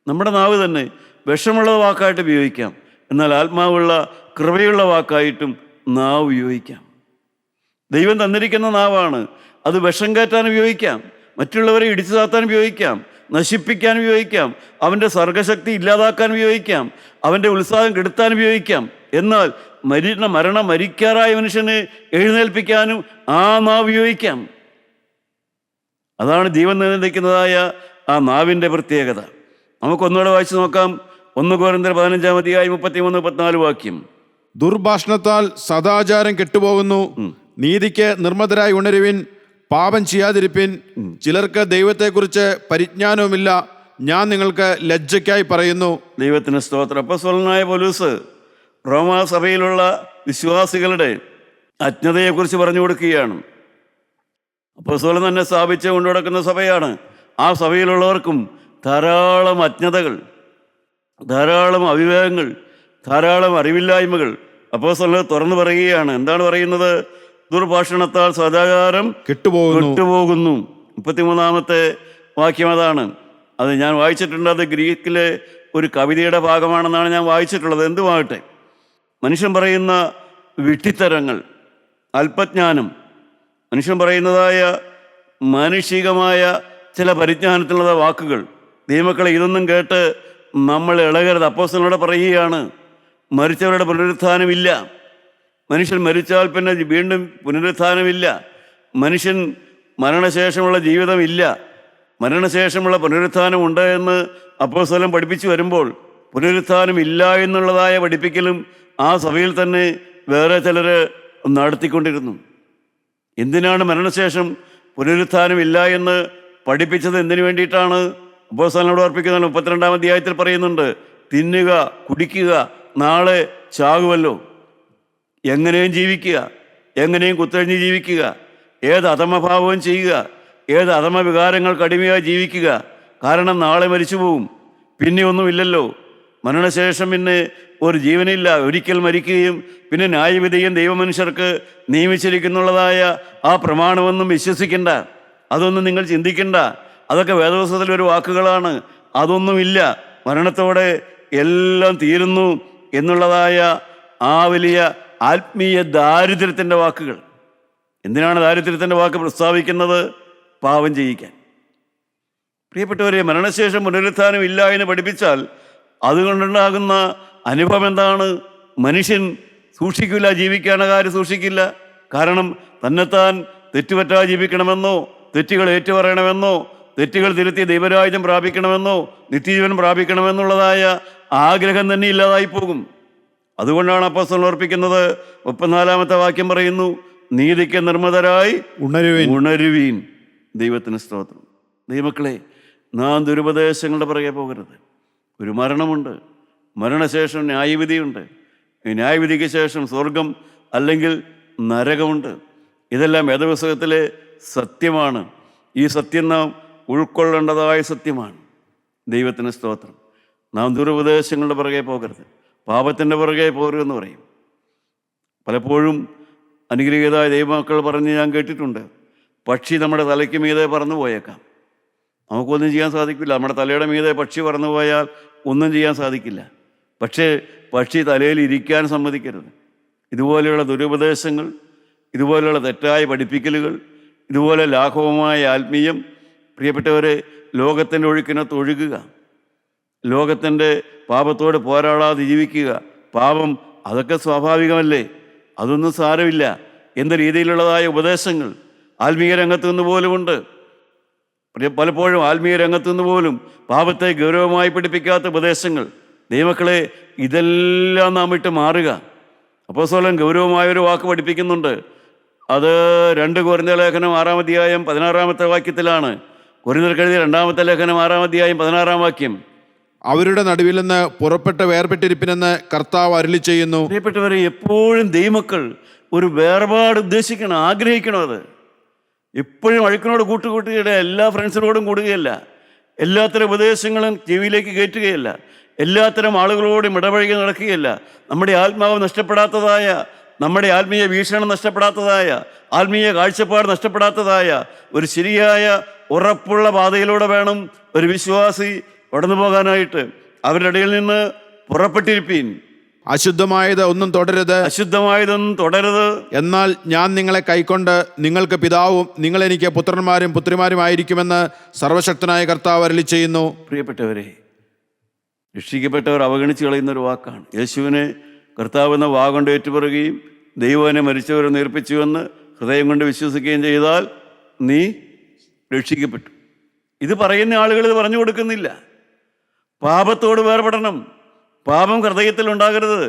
B: നമ്മുടെ നാവ് തന്നെ വിഷമുള്ള വാക്കായിട്ട് ഉപയോഗിക്കാം, എന്നാൽ ആത്മാവുള്ള കൃപയുള്ള വാക്കായിട്ടും നാവ് ഉപയോഗിക്കാം. ദൈവം തന്നിരിക്കുന്ന നാവാണ്. അത് വിഷം കയറ്റാൻ ഉപയോഗിക്കാം, മറ്റുള്ളവരെ ഇടിച്ചു താത്താൻ ഉപയോഗിക്കാം, നശിപ്പിക്കാൻ ഉപയോഗിക്കാം, അവൻ്റെ സർഗശക്തി ഇല്ലാതാക്കാൻ ഉപയോഗിക്കാം, അവൻ്റെ ഉത്സാഹം കെടുത്താൻ ഉപയോഗിക്കാം. എന്നാൽ മരിക്കാറായ മനുഷ്യനെ എഴുന്നേൽപ്പിക്കാനും ആ നാവ് ഉപയോഗിക്കാം. അതാണ് ജീവൻ നിലനിൽക്കുന്നതായ ആ നാവിൻ്റെ പ്രത്യേകത. നമുക്കൊന്നുകൂടെ വായിച്ചു നോക്കാം. 1 കൊരിന്ത്യർ 15:33-34 വാക്യം.
C: ദുർഭാഷണത്താൽ സദാചാരം കെട്ടുപോകുന്നു, നീതിക്ക് നിർമ്മതരായി ഉണരുവിൻ, പാപം ചെയ്യാതിരിപ്പിൻ. ചിലർക്ക് ദൈവത്തെക്കുറിച്ച് പരിജ്ഞാനവുമില്ല, ഞാൻ നിങ്ങൾക്ക് ലജ്ജയ്ക്കായി പറയുന്നു.
B: ദൈവത്തിന് സ്തോത്രം. അപ്പോസ്തലനായ പൗലോസ് റോമാസഭയിലുള്ള വിശ്വാസികളുടെ അജ്ഞതയെക്കുറിച്ച് പറഞ്ഞു കൊടുക്കുകയാണ്. അപ്പോസ്തലൻ തന്നെ സ്ഥാപിച്ച് കൊണ്ടു നടക്കുന്ന സഭയാണ്. ആ സഭയിലുള്ളവർക്കും ധാരാളം അജ്ഞതകൾ, ധാരാളം അവിവേകങ്ങൾ, ധാരാളം അറിവില്ലായ്മകൾ അപ്പോസ്തലൻ തുറന്നു പറയുകയാണ്. എന്താണ് പറയുന്നത്? ദുർഭാഷണത്താൽ സദാചാരം കെട്ടുപോകുന്നു. 33-ാമത്തെ വാക്യം അതാണ്. അത് ഞാൻ വായിച്ചിട്ടുണ്ട്. അത് ഗ്രീക്കിലെ ഒരു കവിതയുടെ ഭാഗമാണെന്നാണ് ഞാൻ വായിച്ചിട്ടുള്ളത്. എന്തുമാകട്ടെ, മനുഷ്യൻ പറയുന്ന വിഡ്ഢിത്തരങ്ങൾ, അല്പജ്ഞാനം, മനുഷ്യൻ പറയുന്നതായ മാനുഷികമായ ചില പരിജ്ഞാനത്തിലുള്ള വാക്കുകൾ, ദൈവമക്കളെ, ഇതൊന്നും കേട്ട് നമ്മൾ ഇളകരുത്. അപ്പോസ്തലനോട് പറയുകയാണ്, മരിച്ചവരുടെ പുനരുത്ഥാനമില്ല. മനുഷ്യൻ മരിച്ചാൽ പിന്നെ വീണ്ടും പുനരുത്ഥാനമില്ല. മനുഷ്യൻ മരണശേഷമുള്ള ജീവിതമില്ല. മരണശേഷമുള്ള പുനരുത്ഥാനം ഉണ്ട് എന്ന് അപ്പോസ്തലൻ പഠിപ്പിച്ചു വരുമ്പോൾ, പുനരുത്ഥാനം ഇല്ല എന്നുള്ളതായ പഠിപ്പിക്കലും ആ സഭയിൽ തന്നെ വേറെ ചിലർ നടത്തിക്കൊണ്ടിരുന്നു. എന്തിനാണ് മരണശേഷം പുനരുത്ഥാനം ഇല്ല എന്ന് പഠിപ്പിച്ചത്? എന്തിനു വേണ്ടിയിട്ടാണ്? അപ്പോസ്തലനോട് അർപ്പിക്കുന്ന 32-ാം അധ്യായത്തിൽ പറയുന്നുണ്ട്, തിന്നുക, കുടിക്കുക, നാളെ ചാകുമല്ലോ. എങ്ങനെയും ജീവിക്കുക, എങ്ങനെയും കുത്തഴിഞ്ഞ് ജീവിക്കുക, ഏത് അധമഭാവവും ചെയ്യുക, ഏത് അധമ വികാരങ്ങൾക്ക് അടിമയായി ജീവിക്കുക. കാരണം നാളെ മരിച്ചു പോവും, പിന്നെ ഒന്നുമില്ലല്ലോ. മരണശേഷം പിന്നെ ഒരു ജീവനില്ല. ഒരിക്കൽ മരിക്കുകയും പിന്നെ ന്യായവിധിയും ദൈവമനുഷ്യർക്ക് നിയമിച്ചിരിക്കുന്നുള്ളതായ ആ പ്രമാണമൊന്നും വിശ്വസിക്കണ്ട, അതൊന്നും നിങ്ങൾ ചിന്തിക്കണ്ട. അതൊക്കെ വേദപുസ്തകത്തിലൊരു വാക്കുകളാണ്. അതൊന്നുമില്ല. മരണത്തോടെ എല്ലാം തീരുന്നു എന്നുള്ളതായ ആ വലിയ ആത്മീയ ദാരിദ്ര്യത്തിൻ്റെ വാക്കുകൾ. എന്തിനാണ് ദാരിദ്ര്യത്തിൻ്റെ വാക്ക് പ്രസ്താവിക്കുന്നത്? പാപം ചെയ്യിക്കാൻ. പ്രിയപ്പെട്ടവരെ, മരണശേഷം പുനരുത്ഥാനം ഇല്ല എന്ന് പഠിപ്പിച്ചാൽ അതുകൊണ്ടുണ്ടാകുന്ന അനുഭവം എന്താണ്? മനുഷ്യൻ സൂക്ഷിക്കില്ല, ജീവിക്കാനുള്ള കാര്യം സൂക്ഷിക്കില്ല. കാരണം തന്നെത്താൻ തെറ്റുപറ്റാതെ ജീവിക്കണമെന്നോ, തെറ്റുകൾ ഏറ്റുപറയണമെന്നോ, തെറ്റുകൾ തിരുത്തി ദൈവരാജ്യം പ്രാപിക്കണമെന്നോ, നിത്യജീവൻ പ്രാപിക്കണമെന്നുള്ളതായ ആഗ്രഹം തന്നെ ഇല്ലാതായി പോകും. അതുകൊണ്ടാണ് അപ്പോസ്തലൻ ഓർപ്പിക്കുന്നത്. 34-ാമത്തെ വാക്യം പറയുന്നു, നീതിക്ക് നിർമ്മതരായി ഉണരുവീൻ. ദൈവത്തിന് സ്തോത്രം. ദൈവമക്കളെ, നാം ദുരുപദേശങ്ങളുടെ പുറകെ പോകരുത്. ഒരു മരണമുണ്ട്, മരണശേഷം ന്യായവിധിയുണ്ട്. ഈ ന്യായവിധിക്ക് ശേഷം സ്വർഗം അല്ലെങ്കിൽ നരകമുണ്ട്. ഇതെല്ലാം വേദപുസ്തകത്തിലെ സത്യമാണ്. ഈ സത്യം നാം ഉൾക്കൊള്ളേണ്ടതായ സത്യമാണ്. ദൈവത്തിന് സ്തോത്രം. നാം ദുരുപദേശങ്ങളുടെ പുറകെ പോകരുത്, പാപത്തിൻ്റെ പുറകെ പോകരുതെന്ന് പറയും. പലപ്പോഴും അനുഗ്രഹീതമായ ദൈവമക്കൾ പറഞ്ഞ് ഞാൻ കേട്ടിട്ടുണ്ട്, പക്ഷി നമ്മുടെ തലയ്ക്ക് മീതെ പറന്നു പോയേക്കാം, നമുക്കൊന്നും ചെയ്യാൻ സാധിക്കില്ല. നമ്മുടെ തലയുടെ മീതെ പക്ഷി പറന്നു പോയാൽ ഒന്നും ചെയ്യാൻ സാധിക്കില്ല. പക്ഷേ പക്ഷി തലയിൽ ഇരിക്കാൻ സമ്മതിക്കരുത്. ഇതുപോലെയുള്ള ദുരുപദേശങ്ങൾ, ഇതുപോലെയുള്ള തെറ്റായ പഠിപ്പിക്കലുകൾ, ഇതുപോലെ ലാഘവമായ ആത്മീയം, പ്രിയപ്പെട്ടവരെ, ലോകത്തിൻ്റെ ഒഴുക്കിനകത്ത് ഒഴുകുക, ലോകത്തിൻ്റെ പാപത്തോട് പോരാടാതെ ജീവിക്കുക. പാപം അതൊക്കെ സ്വാഭാവികമല്ലേ, അതൊന്നും സാരമില്ല എന്ന രീതിയിലുള്ളതായ ഉപദേശങ്ങൾ ആത്മീയ രംഗത്തു നിന്ന് പോലുമുണ്ട്. പലപ്പോഴും ആത്മീയ രംഗത്തു നിന്ന് പോലും പാപത്തെ ഗൗരവമായി പഠിപ്പിക്കാത്ത ഉപദേശങ്ങൾ ദൈവമക്കളെ, ഇതെല്ലാം നാം വിട്ട് മാറുക. അപ്പോസ്തലൻ ഗൗരവമായൊരു വാക്ക് പഠിപ്പിക്കുന്നുണ്ട്. അത് 2 കൊരിന്ത്യർ ലേഖനം 6-ാം അധ്യായം 16-ാമത്തെ വാക്യത്തിലാണ്. കൊരിന്ത്യർക്ക് എഴുതിയ 2-ാമത്തെ ലേഖനം 6-ാം അധ്യായം 16-ാം വാക്യം.
C: അവരുടെ നടുവിൽ നിന്ന് പുറപ്പെട്ട് വേർപെട്ടിരിപ്പിനെന്ന് കർത്താവ് അരുളി ചെയ്യുന്നു.
B: പ്രിയപ്പെട്ടവരെ, എപ്പോഴും ദൈവമക്കൾ ഒരു വേർപാട് ഉദ്ദേശിക്കണം, ആഗ്രഹിക്കണം. അത് എപ്പോഴും അഴുക്കിനോട് കൂട്ടുകൂട്ടുകയില്ല, എല്ലാ ഫ്രണ്ട്സിനോടും കൂടുകയല്ല, എല്ലാത്തരം ഉപദേശങ്ങളും ചെവിയിലേക്ക് കയറ്റുകയല്ല, എല്ലാത്തരം ആളുകളോടും ഇടപഴകി നടക്കുകയല്ല. നമ്മുടെ ആത്മാവ് നഷ്ടപ്പെടാത്തതായ, നമ്മുടെ ആത്മീയ വീക്ഷണം നഷ്ടപ്പെടാത്തതായ, ആത്മീയ കാഴ്ചപ്പാട് നഷ്ടപ്പെടാത്തതായ ഒരു ശരിയായ ഉറപ്പുള്ള പാതയിലൂടെ വേണം ഒരു വിശ്വാസി കടന്നു പോകാനായിട്ട്. അവരുടെ ഇടയിൽ നിന്ന് പുറപ്പെട്ടിരിപ്പീൻ.
C: അശുദ്ധമായത് ഒന്നും തുടരുത്,
B: അശുദ്ധമായതൊന്നും തുടരുത്.
C: എന്നാൽ ഞാൻ നിങ്ങളെ കൈക്കൊണ്ട് നിങ്ങൾക്ക് പിതാവും നിങ്ങൾ എനിക്ക് പുത്രന്മാരും പുത്രിമാരുമായിരിക്കുമെന്ന് സർവശക്തനായ കർത്താവ് അരുളി ചെയ്യുന്നു.
B: പ്രിയപ്പെട്ടവരെ, രക്ഷിക്കപ്പെട്ടവർ അവഗണിച്ച് കളയുന്നൊരു വാക്കാണ്. യേശുവിനെ കർത്താവ് എന്ന വാഗൊണ്ട് ഏറ്റുപറയുകയും ദൈവനെ മരിച്ചവരെ നേർപ്പിച്ചുവെന്ന് ഹൃദയം കൊണ്ട് വിശ്വസിക്കുകയും ചെയ്താൽ നീ രക്ഷിക്കപ്പെട്ടു. ഇത് പറയുന്ന ആളുകൾ ഇത് പറഞ്ഞു കൊടുക്കുന്നില്ല. പാപത്തോട് വേർപെടണം, പാപം ഹൃദയത്തിൽ ഉണ്ടാകരുത്.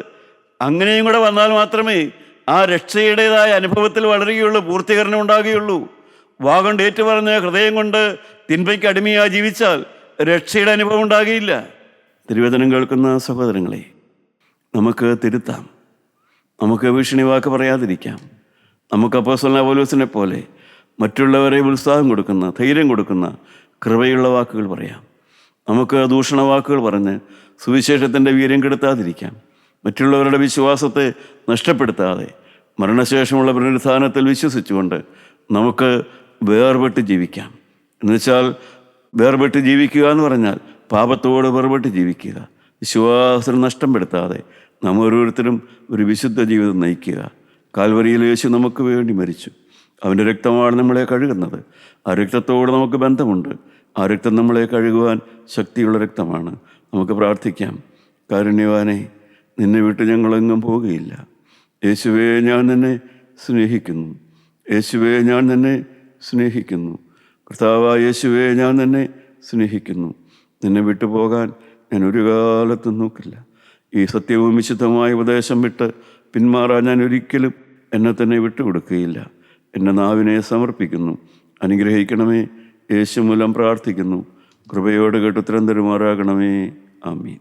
B: അങ്ങനെയും കൂടെ വന്നാൽ മാത്രമേ ആ രക്ഷയുടേതായ അനുഭവത്തിൽ വളരുകയുള്ളൂ, പൂർത്തീകരണം ഉണ്ടാകുകയുള്ളൂ. വാഗൊണ്ട് ഏറ്റുപറഞ്ഞ് ഹൃദയം കൊണ്ട് തിന്മയ്ക്ക് അടിമയായി ജീവിച്ചാൽ രക്ഷയുടെ അനുഭവം ഉണ്ടാകുകയില്ല. തിരുവചനം കേൾക്കുന്ന സഹോദരങ്ങളെ, നമുക്ക് തിരുത്താം, നമുക്ക് ഭീഷണി വാക്ക് പറയാതിരിക്കാം. നമുക്ക് അപ്പോസ്തലനായ പൗലോസിനെ പോലെ മറ്റുള്ളവരെ ഉത്സാഹം കൊടുക്കുന്ന, ധൈര്യം കൊടുക്കുന്ന കൃപയുള്ള വാക്കുകൾ പറയാം. നമുക്ക് ദൂഷണ വാക്കുകൾ പറഞ്ഞ് സുവിശേഷത്തിൻ്റെ വീര്യം കെടുത്താതിരിക്കാം. മറ്റുള്ളവരുടെ വിശ്വാസത്തെ നഷ്ടപ്പെടുത്താതെ മരണശേഷമുള്ള പുനരുത്ഥാനത്തിൽ വിശ്വസിച്ചുകൊണ്ട് നമുക്ക് വേർപെട്ട് ജീവിക്കാം. എന്നുവെച്ചാൽ വേർപെട്ട് ജീവിക്കുക എന്ന് പറഞ്ഞാൽ പാപത്തോട് വേർപെട്ട് ജീവിക്കുക, വിശ്വാസം നഷ്ടപ്പെടുത്താതെ നാം ഓരോരുത്തരും ഒരു വിശുദ്ധ ജീവിതം നയിക്കുക. കാൽവരിയിൽ യേശു നമുക്ക് വേണ്ടി മരിച്ചു. അവൻ്റെ രക്തമാണ് നമ്മളെ കഴുകുന്നത്. ആ രക്തത്തോട് നമുക്ക് ബന്ധമുണ്ട്. ആ രക്തം നമ്മളെ കഴുകുവാൻ ശക്തിയുള്ള രക്തമാണ്. നമുക്ക് പ്രാർത്ഥിക്കാം. കാരുണ്യവാനെ, നിന്നെ വിട്ട് ഞങ്ങളെങ്ങും പോവുകയില്ല. യേശുവേ, ഞാൻ നിന്നെ സ്നേഹിക്കുന്നു. യേശുവേ, ഞാൻ നിന്നെ സ്നേഹിക്കുന്നു. കർത്താവായ യേശുവേ, ഞാൻ നിന്നെ സ്നേഹിക്കുന്നു. നിന്നെ വിട്ടു പോകാൻ ഞാൻ ഒരു കാലത്തും നോക്കില്ല. ഈ സത്യവും വിശുദ്ധമായ ഉപദേശം വിട്ട് പിന്മാറാൻ ഞാൻ ഒരിക്കലും എന്നെ തന്നെ വിട്ടുകൊടുക്കുകയില്ല. എൻ്റെ നാവിനെ സമർപ്പിക്കുന്നു. അനുഗ്രഹിക്കണമേ. യേശു മൂലം പ്രാർത്ഥിക്കുന്നു. കൃപയോട് കേട്ട് ഉത്തരം തരുമാറാകണമേ. ആമീൻ.